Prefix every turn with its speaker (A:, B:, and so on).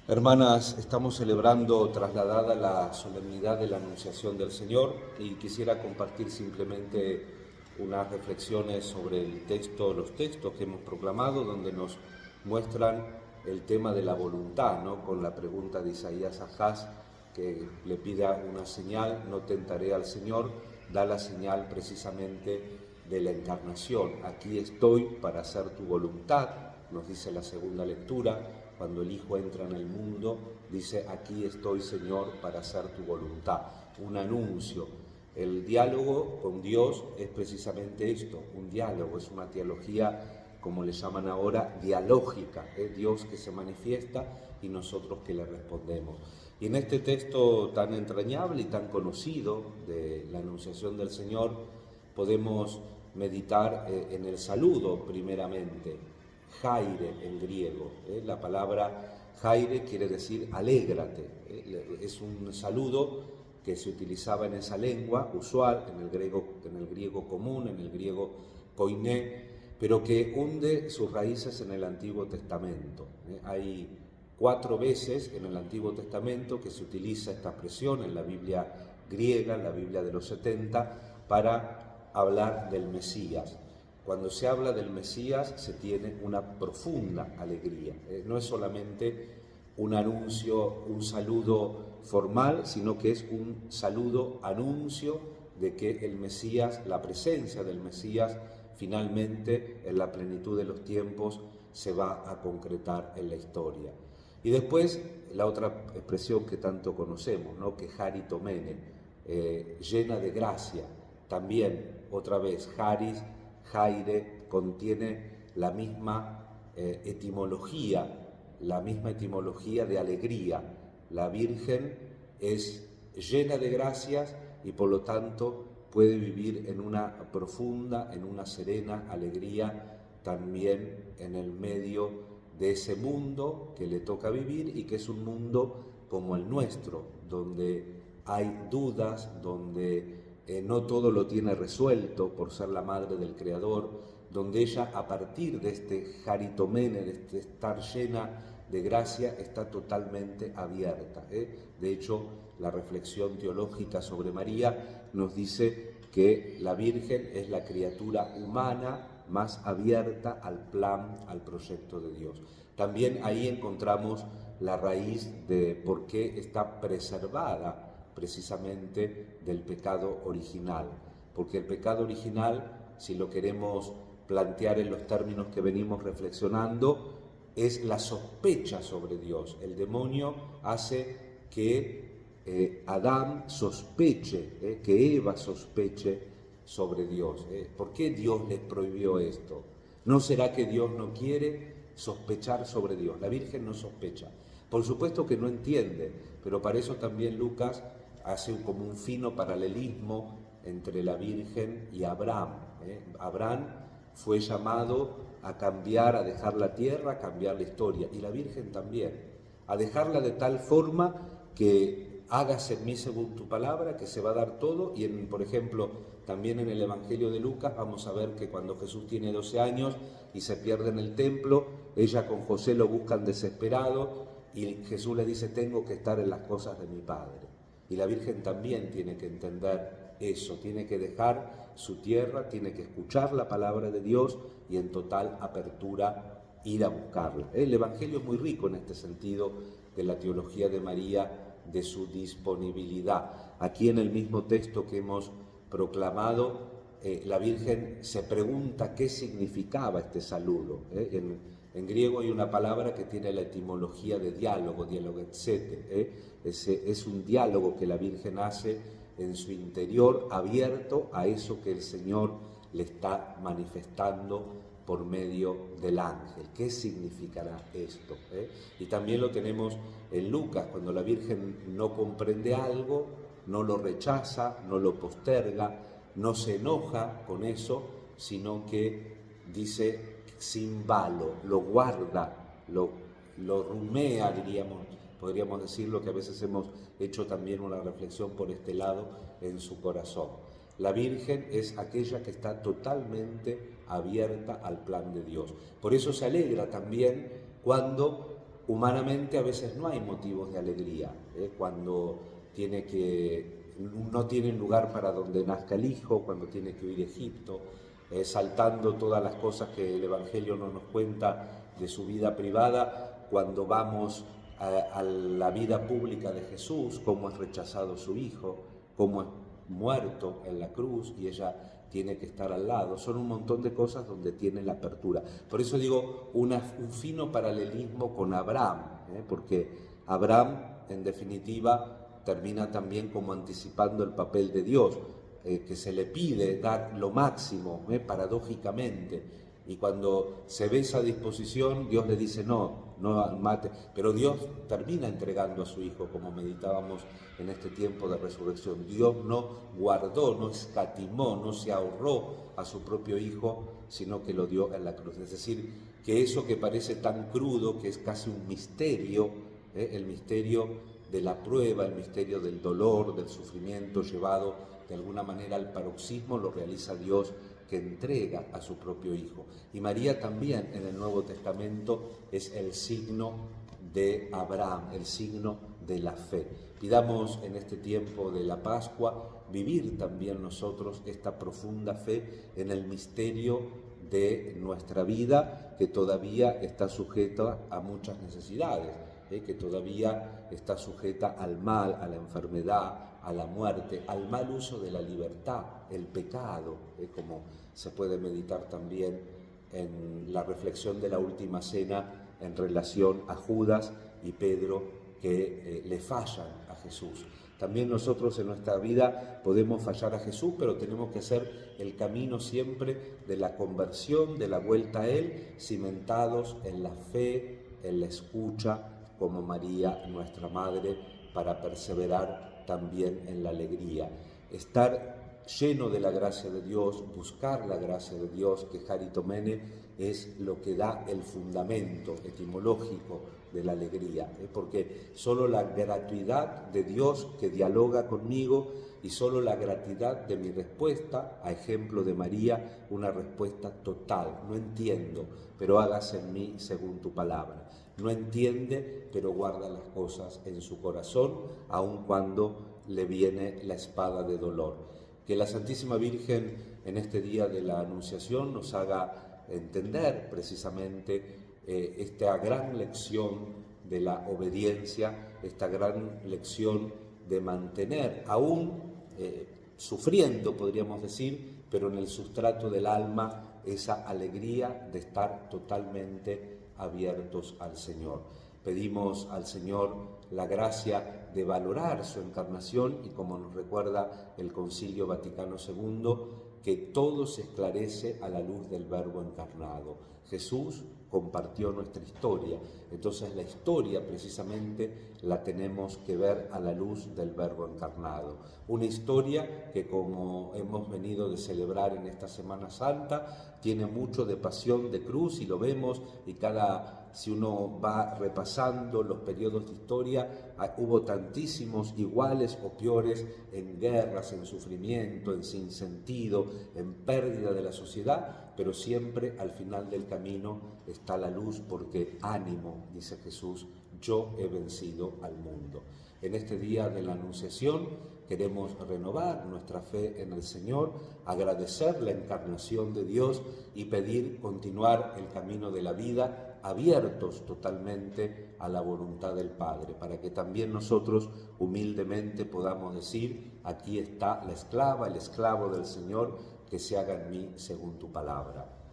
A: Hermanas, estamos celebrando trasladada la solemnidad de la Anunciación del Señor y quisiera compartir simplemente unas reflexiones sobre los textos que hemos proclamado, donde nos muestran el tema de la voluntad, ¿no? Con la pregunta de Isaías a Ahaz, que le pida una señal: no tentaré al Señor, da la señal precisamente de la encarnación. Aquí estoy para hacer tu voluntad, nos dice la segunda lectura. Cuando el Hijo entra en el mundo, dice: aquí estoy, Señor, para hacer tu voluntad. Un anuncio. El diálogo con Dios es precisamente esto, un diálogo, es una teología, como le llaman ahora, dialógica, Dios que se manifiesta y nosotros que le respondemos. Y en este texto tan entrañable y tan conocido de la Anunciación del Señor, podemos meditar en el saludo primeramente. Jaire en griego, la palabra jaire quiere decir alégrate, es un saludo que se utilizaba en esa lengua usual, en el griego común, en el griego koiné, pero que hunde sus raíces en el Antiguo Testamento. Hay 4 veces en el Antiguo Testamento que se utiliza esta expresión en la Biblia griega, en la Biblia de los 70, para hablar del Mesías. Cuando se habla del Mesías se tiene una profunda alegría. No es solamente un anuncio, un saludo formal, sino que es un saludo, anuncio de que el Mesías, la presencia del Mesías, finalmente en la plenitud de los tiempos se va a concretar en la historia. Y después la otra expresión que tanto conocemos, ¿no? Que Jaritomene, llena de gracia. También, otra vez, Haris, Jaire, contiene la misma etimología de alegría. La Virgen es llena de gracias y por lo tanto puede vivir en una profunda, en una serena alegría también en el medio de ese mundo que le toca vivir y que es un mundo como el nuestro, donde hay dudas, donde no todo lo tiene resuelto por ser la madre del Creador, donde ella, a partir de este jaritomene, de este estar llena de gracia, está totalmente abierta. De hecho, la reflexión teológica sobre María nos dice que la Virgen es la criatura humana más abierta al plan, al proyecto de Dios. También ahí encontramos la raíz de por qué está preservada precisamente del pecado original, porque el pecado original, si lo queremos plantear en los términos que venimos reflexionando, es la sospecha sobre Dios. El demonio hace que Adán sospeche, que Eva sospeche sobre Dios. ¿Por qué Dios les prohibió esto? ¿No será que Dios no quiere sospechar sobre Dios? La Virgen no sospecha. Por supuesto que no entiende, pero para eso también Lucas hace como un fino paralelismo entre la Virgen y Abraham. Abraham fue llamado a cambiar, a dejar la tierra, a cambiar la historia, y la Virgen también, a dejarla de tal forma que hágase en mí según tu palabra, que se va a dar todo. Y por ejemplo, también en el Evangelio de Lucas vamos a ver que cuando Jesús tiene 12 años y se pierde en el templo, ella con José lo buscan desesperado y Jesús le dice: tengo que estar en las cosas de mi Padre. Y la Virgen también tiene que entender eso, tiene que dejar su tierra, tiene que escuchar la palabra de Dios y en total apertura ir a buscarla. El Evangelio es muy rico en este sentido de la teología de María, de su disponibilidad. Aquí en el mismo texto que hemos proclamado, la Virgen se pregunta qué significaba este saludo. En griego hay una palabra que tiene la etimología de diálogo, dialoguetsete. Es un diálogo que la Virgen hace en su interior, abierto a eso que el Señor le está manifestando por medio del ángel. ¿Qué significará esto? Y también lo tenemos en Lucas, cuando la Virgen no comprende algo, no lo rechaza, no lo posterga, no se enoja con eso, sino que dice sin valo, lo guarda, lo rumea, podríamos decirlo, que a veces hemos hecho también una reflexión por este lado en su corazón. La Virgen es aquella que está totalmente abierta al plan de Dios. Por eso se alegra también cuando humanamente a veces no hay motivos de alegría, cuando no tienen lugar para donde nazca el hijo, cuando tiene que huir a Egipto, saltando todas las cosas que el Evangelio no nos cuenta de su vida privada, cuando vamos a la vida pública de Jesús, cómo es rechazado su hijo, cómo es muerto en la cruz y ella tiene que estar al lado. Son un montón de cosas donde tiene la apertura. Por eso digo un fino paralelismo con Abraham, porque Abraham, en definitiva, termina también como anticipando el papel de Dios, que se le pide dar lo máximo, paradójicamente, y cuando se ve esa disposición, Dios le dice no mate, pero Dios termina entregando a su hijo, como meditábamos en este tiempo de resurrección. Dios no guardó, no escatimó, no se ahorró a su propio hijo, sino que lo dio en la cruz. Es decir, que eso que parece tan crudo, que es casi un misterio, el misterio de la prueba, el misterio del dolor, del sufrimiento llevado de alguna manera al paroxismo, lo realiza Dios, que entrega a su propio hijo. Y María también en el Nuevo Testamento es el signo de Abraham, el signo de la fe. Pidamos en este tiempo de la Pascua vivir también nosotros esta profunda fe en el misterio de nuestra vida, que todavía está sujeta a muchas necesidades, que todavía está sujeta al mal, a la enfermedad, a la muerte, al mal uso de la libertad, el pecado, como se puede meditar también en la reflexión de la última cena en relación a Judas y Pedro que le fallan a Jesús. También nosotros en nuestra vida podemos fallar a Jesús, pero tenemos que hacer el camino siempre de la conversión, de la vuelta a Él, cimentados en la fe, en la escucha, como María, nuestra Madre, para perseverar también en la alegría. Estar lleno de la gracia de Dios, buscar la gracia de Dios, que Jaritomene es lo que da el fundamento etimológico de la alegría, porque solo la gratuidad de Dios que dialoga conmigo y solo la gratuidad de mi respuesta, a ejemplo de María, una respuesta total. No entiendo, pero hágase en mí según tu palabra. No entiende, pero guarda las cosas en su corazón, aun cuando le viene la espada de dolor. Que la Santísima Virgen en este día de la Anunciación nos haga entender precisamente esta gran lección de la obediencia, esta gran lección de mantener, aún sufriendo, podríamos decir, pero en el sustrato del alma, esa alegría de estar totalmente abiertos al Señor. Pedimos al Señor la gracia de valorar su encarnación y, como nos recuerda el Concilio Vaticano II, que todo se esclarece a la luz del Verbo encarnado. Jesús compartió nuestra historia, entonces la historia precisamente la tenemos que ver a la luz del Verbo encarnado. Una historia que, como hemos venido de celebrar en esta Semana Santa, tiene mucho de pasión de cruz, y lo vemos, y si uno va repasando los periodos de historia, hubo tantísimos iguales o peores en guerras, en sufrimiento, en sinsentido, en pérdida de la sociedad, pero siempre al final del camino está la luz, porque ánimo, dice Jesús, yo he vencido al mundo. En este día de la Anunciación queremos renovar nuestra fe en el Señor, agradecer la encarnación de Dios y pedir continuar el camino de la vida abiertos totalmente a la voluntad del Padre, para que también nosotros humildemente podamos decir: aquí está la esclava, el esclavo del Señor, que se haga en mí según tu palabra.